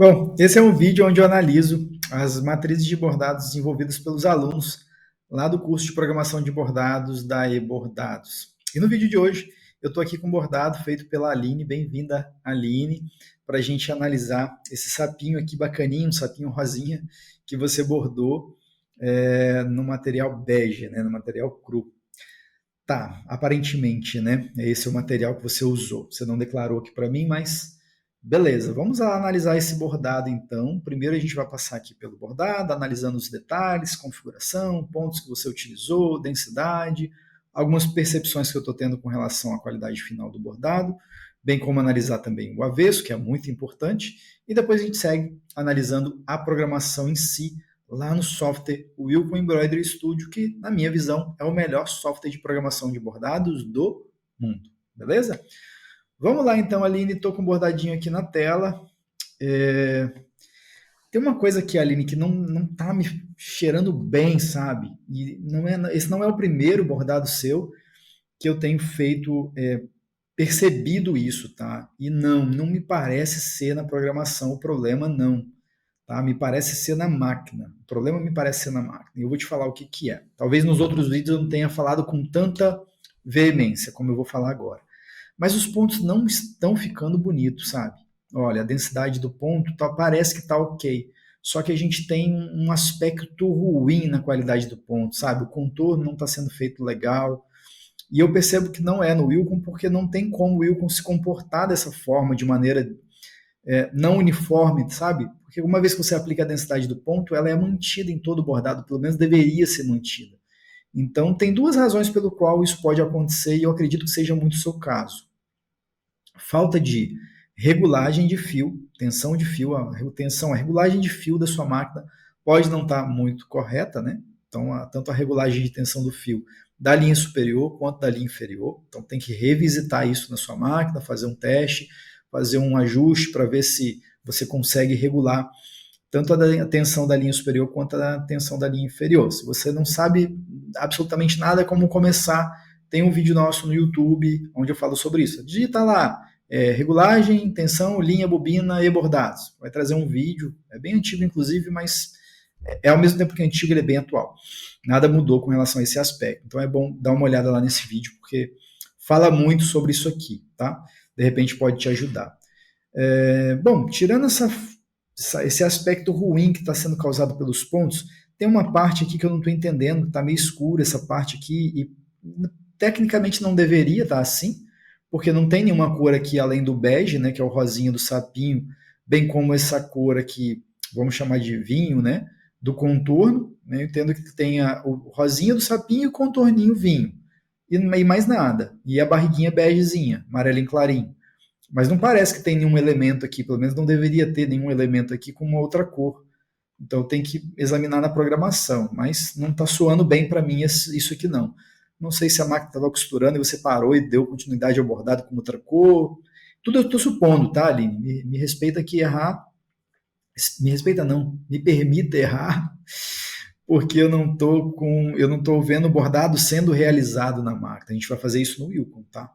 Bom, esse é um vídeo onde eu analiso as matrizes de bordados desenvolvidas pelos alunos lá do curso de programação de bordados da eBordados. E no vídeo de hoje eu estou aqui com um bordado feito pela Aline, bem-vinda Aline, para a gente analisar esse sapinho aqui bacaninho, um sapinho rosinha que você bordou no material bege, né, no material cru. Tá, aparentemente, né? Esse é o material que você usou. Você não declarou aqui para mim, mas beleza. Vamos lá analisar esse bordado então. Primeiro a gente vai passar aqui pelo bordado, analisando os detalhes, configuração, pontos que você utilizou, densidade, algumas percepções que eu estou tendo com relação à qualidade final do bordado, bem como analisar também o avesso, que é muito importante, e depois a gente segue analisando a programação em si, lá no software Wilcon Embroidery Studio, que, na minha visão, é o melhor software de programação de bordados do mundo. Beleza? Vamos lá, então, Aline. Estou com um bordadinho aqui na tela. Tem uma coisa aqui, Aline, que não tá me cheirando bem, sabe? E esse não é o primeiro bordado seu que eu tenho feito, percebido isso, tá? E não me parece ser na programação o problema, não. Tá? Me parece ser na máquina. O problema me parece ser na máquina. E eu vou te falar o que, que é. Talvez nos outros vídeos eu não tenha falado com tanta veemência como eu vou falar agora. Mas os pontos não estão ficando bonitos, sabe? Olha, a densidade do ponto parece que está ok. Só que a gente tem um aspecto ruim na qualidade do ponto, sabe? O contorno não está sendo feito legal. E eu percebo que não é no Wilcon, porque não tem como o Wilcon se comportar dessa forma, de maneira não uniforme, sabe? Porque uma vez que você aplica a densidade do ponto, ela é mantida em todo o bordado, pelo menos deveria ser mantida. Então, tem duas razões pelo qual isso pode acontecer e eu acredito que seja muito o seu caso. Falta de regulagem de fio, tensão de fio, a regulagem de fio da sua máquina pode não estar muito correta, né? Então, tanto a regulagem de tensão do fio da linha superior quanto da linha inferior. Então, tem que revisitar isso na sua máquina, fazer um teste, fazer um ajuste para ver se você consegue regular tanto a tensão da linha superior quanto a tensão da linha inferior. Se você não sabe absolutamente nada como começar, tem um vídeo nosso no YouTube onde eu falo sobre isso. Digita lá, regulagem, tensão, linha, bobina e bordados. Vai trazer um vídeo, é bem antigo inclusive, mas ao mesmo tempo que é antigo, ele é bem atual. Nada mudou com relação a esse aspecto. Então é bom dar uma olhada lá nesse vídeo, porque fala muito sobre isso aqui, tá? De repente pode te ajudar. Bom, tirando esse aspecto ruim que está sendo causado pelos pontos, tem uma parte aqui que eu não estou entendendo, está meio escura essa parte aqui, e tecnicamente não deveria estar assim, porque não tem nenhuma cor aqui além do bege, né, que é o rosinha do sapinho, bem como essa cor aqui, vamos chamar de vinho, né, do contorno, né, eu entendo que tem o rosinha do sapinho e o contorninho vinho, e mais nada, e a barriguinha begezinha, amarelinho clarinho. Mas não parece que tem nenhum elemento aqui, pelo menos não deveria ter nenhum elemento aqui com uma outra cor. Então tem que examinar na programação, mas não está soando bem para mim isso aqui não. Não sei se a máquina estava costurando e você parou e deu continuidade ao bordado com outra cor. Tudo eu estou supondo, tá, Aline? Me respeita que errar. Me respeita não, me permita errar, porque eu não tô vendo o bordado sendo realizado na máquina. A gente vai fazer isso no Wilcon, tá?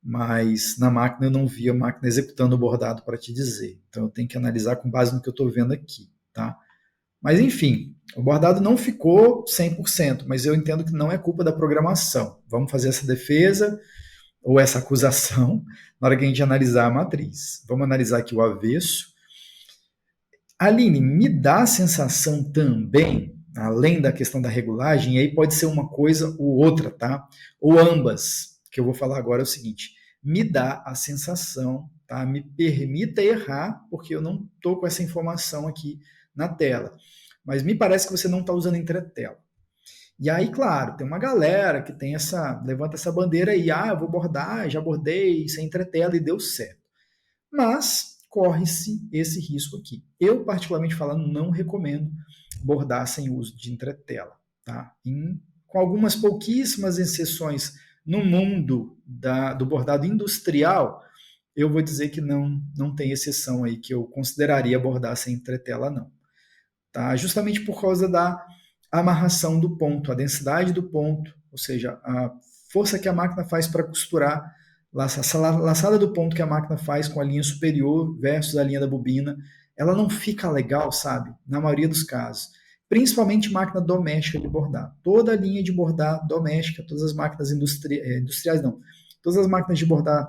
Mas na máquina eu não vi a máquina executando o bordado para te dizer. Então eu tenho que analisar com base no que eu estou vendo aqui, tá? Mas enfim, o bordado não ficou 100%, mas eu entendo que não é culpa da programação. Vamos fazer essa defesa ou essa acusação na hora que a gente analisar a matriz. Vamos analisar aqui o avesso. Aline, me dá a sensação também, além da questão da regulagem, e aí pode ser uma coisa ou outra, tá? Ou ambas, que eu vou falar agora é o seguinte, me dá a sensação, tá? Me permita errar, porque eu não estou com essa informação aqui na tela, mas me parece que você não está usando entretela. E aí, claro, tem uma galera que tem levanta essa bandeira aí, eu vou bordar, já bordei sem entretela e deu certo. Mas corre-se esse risco aqui. Eu, particularmente falando, não recomendo bordar sem uso de entretela. Tá? Com algumas pouquíssimas exceções no mundo do bordado industrial, eu vou dizer que não tem exceção aí que eu consideraria bordar sem entretela, não. Tá? Justamente por causa da amarração do ponto, a densidade do ponto, ou seja, a força que a máquina faz para costurar, essa laçada do ponto que a máquina faz com a linha superior versus a linha da bobina ela não fica legal, sabe? Na maioria dos casos. Principalmente máquina doméstica de bordar. Toda a linha de bordar doméstica, todas as máquinas industriais, não. Todas as máquinas de bordar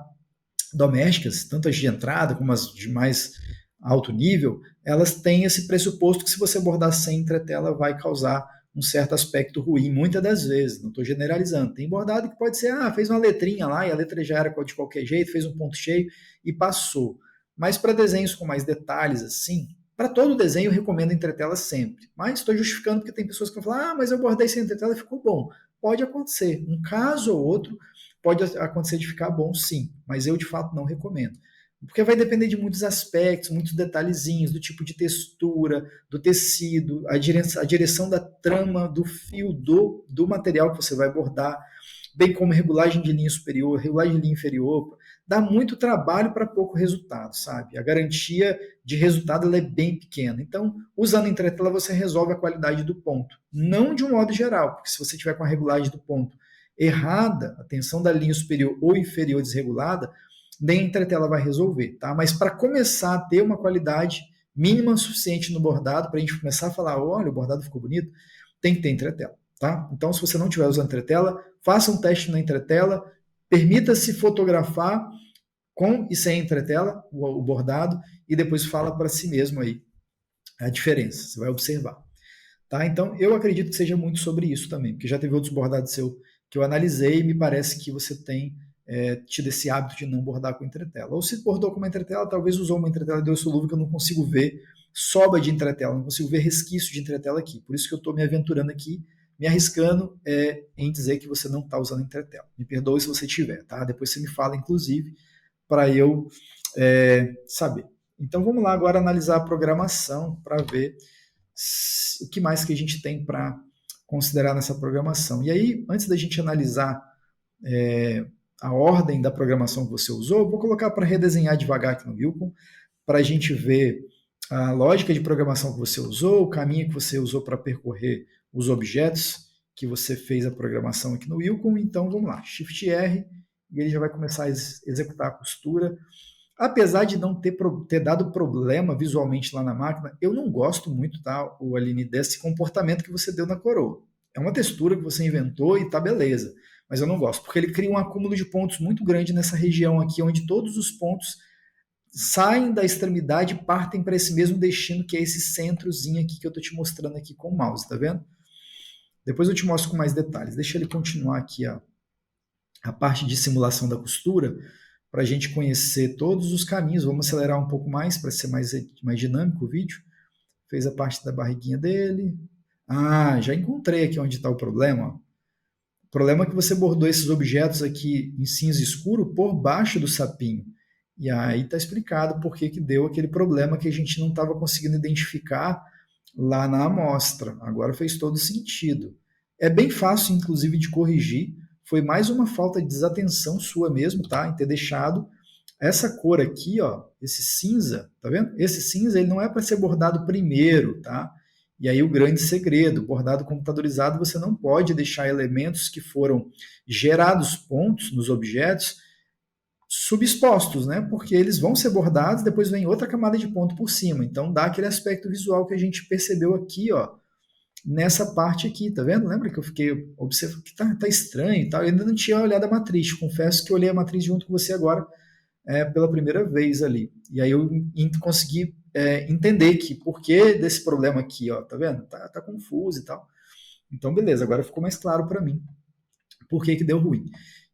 domésticas, tanto as de entrada como as de mais alto nível, elas têm esse pressuposto que se você bordar sem entretela vai causar um certo aspecto ruim, muitas das vezes, não estou generalizando. Tem bordado que pode ser, fez uma letrinha lá e a letra já era de qualquer jeito, fez um ponto cheio e passou. Mas para desenhos com mais detalhes assim, para todo desenho eu recomendo entretela sempre. Mas estou justificando porque tem pessoas que vão falar, mas eu bordei sem entretela e ficou bom. Pode acontecer, um caso ou outro pode acontecer de ficar bom sim, mas eu de fato não recomendo. Porque vai depender de muitos aspectos, muitos detalhezinhos, do tipo de textura, do tecido, a direção da trama, do fio, do material que você vai bordar, bem como regulagem de linha superior, regulagem de linha inferior. Dá muito trabalho para pouco resultado, sabe? A garantia de resultado ela é bem pequena. Então, usando entretela, você resolve a qualidade do ponto. Não de um modo geral, porque se você tiver com a regulagem do ponto errada, a tensão da linha superior ou inferior desregulada, nem a entretela vai resolver, tá? Mas para começar a ter uma qualidade mínima suficiente no bordado, para a gente começar a falar, olha, o bordado ficou bonito, tem que ter entretela, tá? Então, se você não tiver usando entretela, faça um teste na entretela, permita-se fotografar com e sem entretela o bordado e depois fala para si mesmo aí a diferença, você vai observar. Tá? Então, eu acredito que seja muito sobre isso também, porque já teve outros bordados seu que eu analisei e me parece que você tem tido esse hábito de não bordar com entretela. Ou se bordou com uma entretela, talvez usou uma entretela de solúvel que eu não consigo ver sobra de entretela, não consigo ver resquício de entretela aqui. Por isso que eu estou me aventurando aqui, me arriscando em dizer que você não está usando entretela. Me perdoe se você tiver, tá? Depois você me fala, inclusive, para eu saber. Então vamos lá agora analisar a programação para ver o que mais que a gente tem para considerar nessa programação. E aí, antes da gente analisar a ordem da programação que você usou, vou colocar para redesenhar devagar aqui no Wilcon, para a gente ver a lógica de programação que você usou, o caminho que você usou para percorrer os objetos que você fez a programação aqui no Wilcon. Então vamos lá, Shift R, e ele já vai começar a executar a costura. Apesar de não ter dado problema visualmente lá na máquina, eu não gosto muito, tá, o Aline, desse comportamento que você deu na coroa. É uma textura que você inventou e tá beleza, mas eu não gosto, porque ele cria um acúmulo de pontos muito grande nessa região aqui, onde todos os pontos saem da extremidade e partem para esse mesmo destino, que é esse centrozinho aqui que eu tô te mostrando aqui com o mouse, tá vendo? Depois eu te mostro com mais detalhes. Deixa ele continuar aqui a parte de simulação da costura, para a gente conhecer todos os caminhos. Vamos acelerar um pouco mais para ser mais dinâmico o vídeo. Fez a parte da barriguinha dele. Já encontrei aqui onde está o problema. O problema é que você bordou esses objetos aqui em cinza escuro por baixo do sapinho. E aí está explicado por que deu aquele problema que a gente não estava conseguindo identificar lá na amostra. Agora fez todo sentido. É bem fácil, inclusive, de corrigir. Foi mais uma falta de desatenção sua mesmo, tá? Em ter deixado essa cor aqui, ó, esse cinza, tá vendo? Esse cinza ele não é para ser bordado primeiro, tá? E aí o grande segredo, bordado computadorizado, você não pode deixar elementos que foram gerados pontos nos objetos subexpostos, né? Porque eles vão ser bordados, depois vem outra camada de ponto por cima. Então dá aquele aspecto visual que a gente percebeu aqui, ó, nessa parte aqui, tá vendo? Lembra que eu fiquei observando que tá estranho e tal? Eu ainda não tinha olhado a matriz. Confesso que eu olhei a matriz junto com você agora pela primeira vez ali. E aí eu consegui entender que por que desse problema aqui, ó, tá vendo? Tá confuso e tal. Então, beleza, agora ficou mais claro para mim por que deu ruim.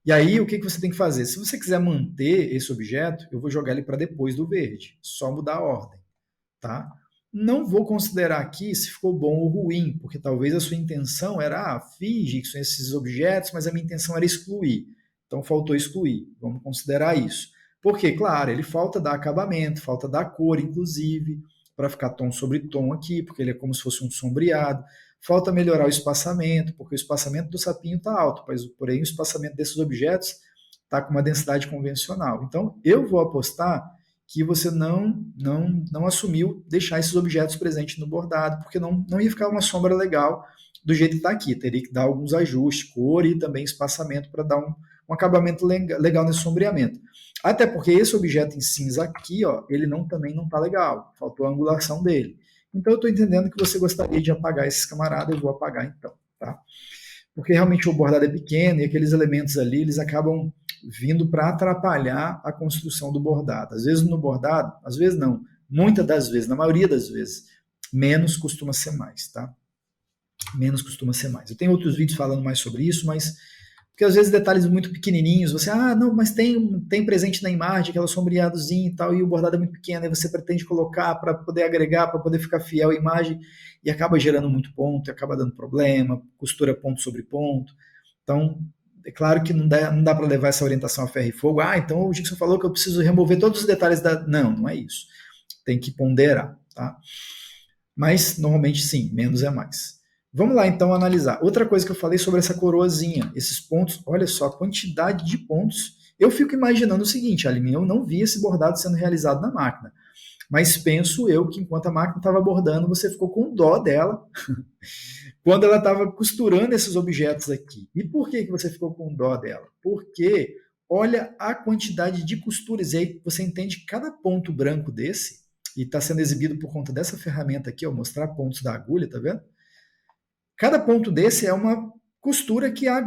E aí, o que você tem que fazer? Se você quiser manter esse objeto, eu vou jogar ele para depois do verde. Só mudar a ordem, tá? Não vou considerar aqui se ficou bom ou ruim, porque talvez a sua intenção era, finge que são esses objetos, mas a minha intenção era excluir. Então, faltou excluir. Vamos considerar isso. Porque, claro, ele falta dar acabamento, falta dar cor, inclusive, para ficar tom sobre tom aqui, porque ele é como se fosse um sombreado. Falta melhorar o espaçamento, porque o espaçamento do sapinho está alto, porém o espaçamento desses objetos está com uma densidade convencional. Então, eu vou apostar que você não assumiu deixar esses objetos presentes no bordado, porque não ia ficar uma sombra legal do jeito que está aqui. Teria que dar alguns ajustes, cor e também espaçamento para dar um acabamento legal nesse sombreamento. Até porque esse objeto em cinza aqui, ó, ele também não está legal, faltou a angulação dele. Então eu estou entendendo que você gostaria de apagar esses camaradas, eu vou apagar então, tá? Porque realmente o bordado é pequeno e aqueles elementos ali, eles acabam vindo para atrapalhar a construção do bordado. Às vezes no bordado, às vezes não, muitas das vezes, na maioria das vezes, menos costuma ser mais, tá? Menos costuma ser mais. Eu tenho outros vídeos falando mais sobre isso, mas porque às vezes detalhes muito pequenininhos, você, não, mas tem presente na imagem, aquela sombreadozinha e tal, e o bordado é muito pequeno, aí você pretende colocar para poder agregar, para poder ficar fiel à imagem, e acaba gerando muito ponto, acaba dando problema, costura ponto sobre ponto. Então, é claro que não dá para levar essa orientação a ferro e fogo. Então o Gibson falou que eu preciso remover todos os detalhes da... Não é isso. Tem que ponderar, tá? Mas, normalmente, sim, menos é mais. Vamos lá, então, analisar. Outra coisa que eu falei sobre essa coroazinha, esses pontos, olha só, a quantidade de pontos. Eu fico imaginando o seguinte, Aline, eu não vi esse bordado sendo realizado na máquina, mas penso eu que enquanto a máquina estava bordando, você ficou com dó dela quando ela estava costurando esses objetos aqui. E por que você ficou com dó dela? Porque olha a quantidade de costuras, e aí você entende que cada ponto branco desse, e está sendo exibido por conta dessa ferramenta aqui, ó, mostrar pontos da agulha, tá vendo? Cada ponto desse é uma costura que a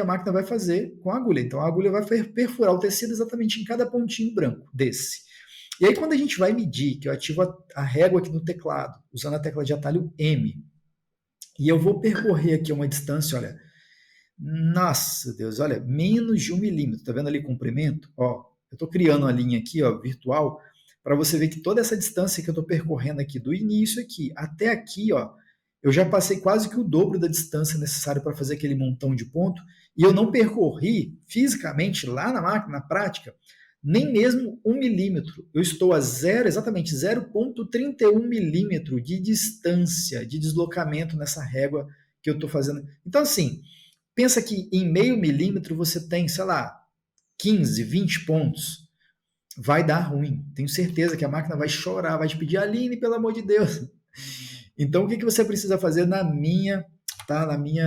máquina vai fazer com a agulha. Então a agulha vai perfurar o tecido exatamente em cada pontinho branco desse. E aí quando a gente vai medir, que eu ativo a régua aqui no teclado, usando a tecla de atalho M, e eu vou percorrer aqui uma distância, olha, nossa Deus, olha, menos de 1 milímetro, tá vendo ali o comprimento? Ó, eu estou criando uma linha aqui, ó, virtual, para você ver que toda essa distância que eu estou percorrendo aqui, do início aqui até aqui, ó, eu já passei quase que o dobro da distância necessária para fazer aquele montão de ponto, e eu não percorri fisicamente lá na máquina, na prática, nem mesmo 1 milímetro. Eu estou a exatamente 0,31 milímetro de distância, de deslocamento nessa régua que eu estou fazendo. Então, assim, pensa que em meio milímetro você tem, sei lá, 15, 20 pontos. Vai dar ruim. Tenho certeza que a máquina vai chorar, vai te pedir, Aline, pelo amor de Deus. Então, o que você precisa fazer na minha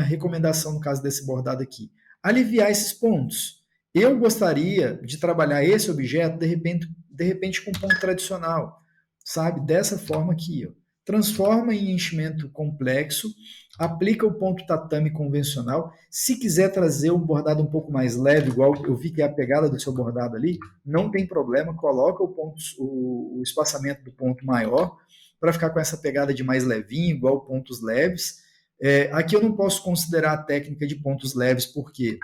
recomendação, no caso desse bordado aqui? Aliviar esses pontos. Eu gostaria de trabalhar esse objeto, de repente com ponto tradicional, sabe? Dessa forma aqui, ó. Transforma em enchimento complexo, aplica o ponto tatame convencional. Se quiser trazer um bordado um pouco mais leve, igual eu vi que é a pegada do seu bordado ali, não tem problema, coloca o espaçamento do ponto maior, para ficar com essa pegada de mais levinho, igual pontos leves. Aqui eu não posso considerar a técnica de pontos leves, porque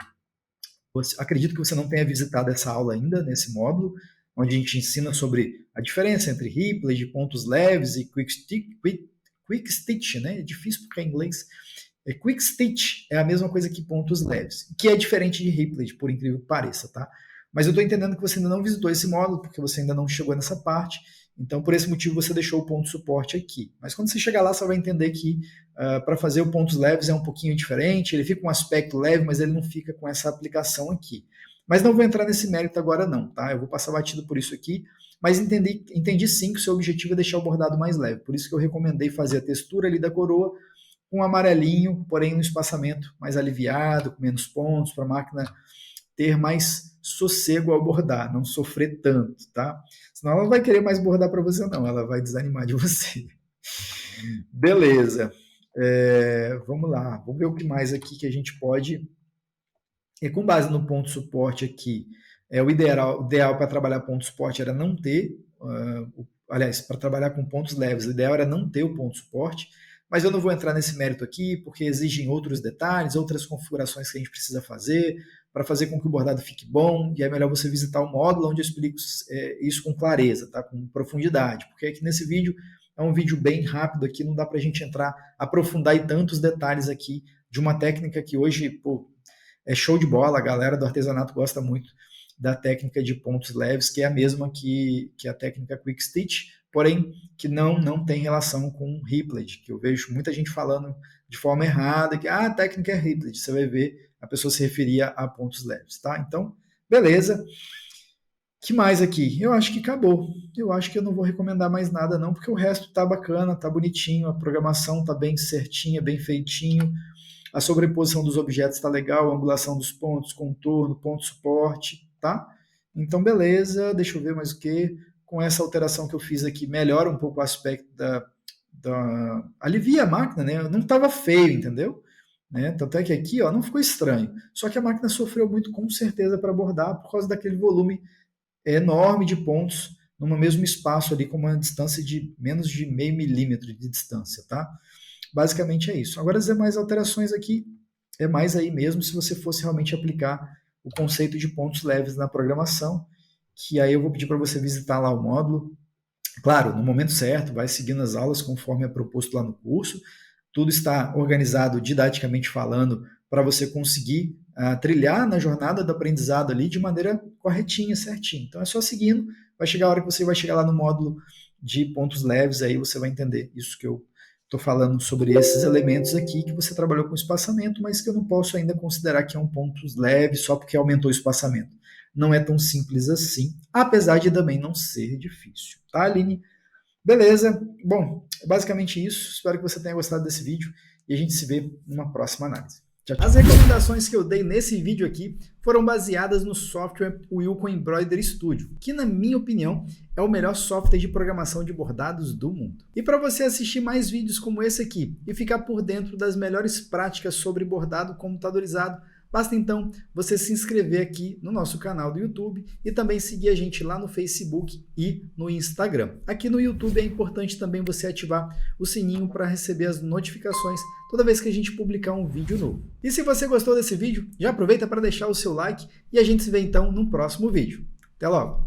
acredito que você não tenha visitado essa aula ainda, nesse módulo, onde a gente ensina sobre a diferença entre Ripley, de pontos leves e quick stitch, né? É difícil porque é em inglês. Quick stitch é a mesma coisa que pontos leves, que é diferente de Ripley, por incrível que pareça, tá? Mas eu estou entendendo que você ainda não visitou esse módulo, porque você ainda não chegou nessa parte, então por esse motivo você deixou o ponto suporte aqui. Mas quando você chegar lá, você vai entender que para fazer o pontos leves é um pouquinho diferente, ele fica com um aspecto leve, mas ele não fica com essa aplicação aqui. Mas não vou entrar nesse mérito agora não, tá? Eu vou passar batido por isso aqui, mas entendi sim que o seu objetivo é deixar o bordado mais leve, por isso que eu recomendei fazer a textura ali da coroa com um amarelinho, porém no espaçamento mais aliviado, com menos pontos, para a máquina ter mais sossego ao bordar, não sofrer tanto, tá? Senão ela não vai querer mais bordar para você não, ela vai desanimar de você. Beleza. Vamos lá, vamos ver o que mais aqui que a gente pode... E com base no ponto suporte aqui, o ideal para trabalhar ponto suporte era não ter, aliás, para trabalhar com pontos leves, o ideal era não ter o ponto suporte, mas eu não vou entrar nesse mérito aqui, porque exigem outros detalhes, outras configurações que a gente precisa fazer, para fazer com que o bordado fique bom, e é melhor você visitar o módulo onde eu explico isso com clareza, tá? Com profundidade, porque aqui nesse vídeo é um vídeo bem rápido aqui, não dá para a gente aprofundar em tantos detalhes aqui de uma técnica que hoje, pô, é show de bola, a galera do artesanato gosta muito da técnica de pontos leves, que é a mesma que a técnica Quick Stitch, porém que não tem relação com Ripley, que eu vejo muita gente falando de forma errada, que a técnica é Ripley, você vai ver a pessoa se referia a pontos leves, tá? Então, beleza. Que mais aqui? Eu acho que acabou. Eu acho que eu não vou recomendar mais nada não, porque o resto tá bacana, tá bonitinho, a programação tá bem certinha, bem feitinho. a sobreposição dos objetos está legal, a angulação dos pontos, contorno, ponto suporte, tá? Então, beleza, deixa eu ver mais o que. Com essa alteração que eu fiz aqui, melhora um pouco o aspecto alivia a máquina, né? Não estava feio, entendeu? Né? Tanto é que aqui, ó, não ficou estranho. Só que a máquina sofreu muito, com certeza, para bordar por causa daquele volume enorme de pontos no mesmo espaço ali, com uma distância de menos de meio milímetro de distância, tá? Basicamente é isso. Agora, as demais alterações aqui é mais aí mesmo se você fosse realmente aplicar o conceito de pontos leves na programação, que aí eu vou pedir para você visitar lá o módulo. Claro, no momento certo, vai seguindo as aulas conforme é proposto lá no curso. Tudo está organizado didaticamente falando para você conseguir trilhar na jornada do aprendizado ali de maneira corretinha, certinha. Então é só seguindo, vai chegar a hora que você vai chegar lá no módulo de pontos leves, aí você vai entender isso que eu estou falando sobre esses elementos aqui que você trabalhou com espaçamento, mas que eu não posso ainda considerar que é um pontos leve só porque aumentou o espaçamento. Não é tão simples assim, apesar de também não ser difícil, tá, Aline? Beleza, bom, é basicamente isso. Espero que você tenha gostado desse vídeo e a gente se vê numa próxima análise. Tchau, tchau. As recomendações que eu dei nesse vídeo aqui foram baseadas no software Wilco Embroidery Studio, que na minha opinião é o melhor software de programação de bordados do mundo. E para você assistir mais vídeos como esse aqui e ficar por dentro das melhores práticas sobre bordado computadorizado, basta então você se inscrever aqui no nosso canal do YouTube e também seguir a gente lá no Facebook e no Instagram. Aqui no YouTube é importante também você ativar o sininho para receber as notificações toda vez que a gente publicar um vídeo novo. E se você gostou desse vídeo, já aproveita para deixar o seu like e a gente se vê então no próximo vídeo. Até logo!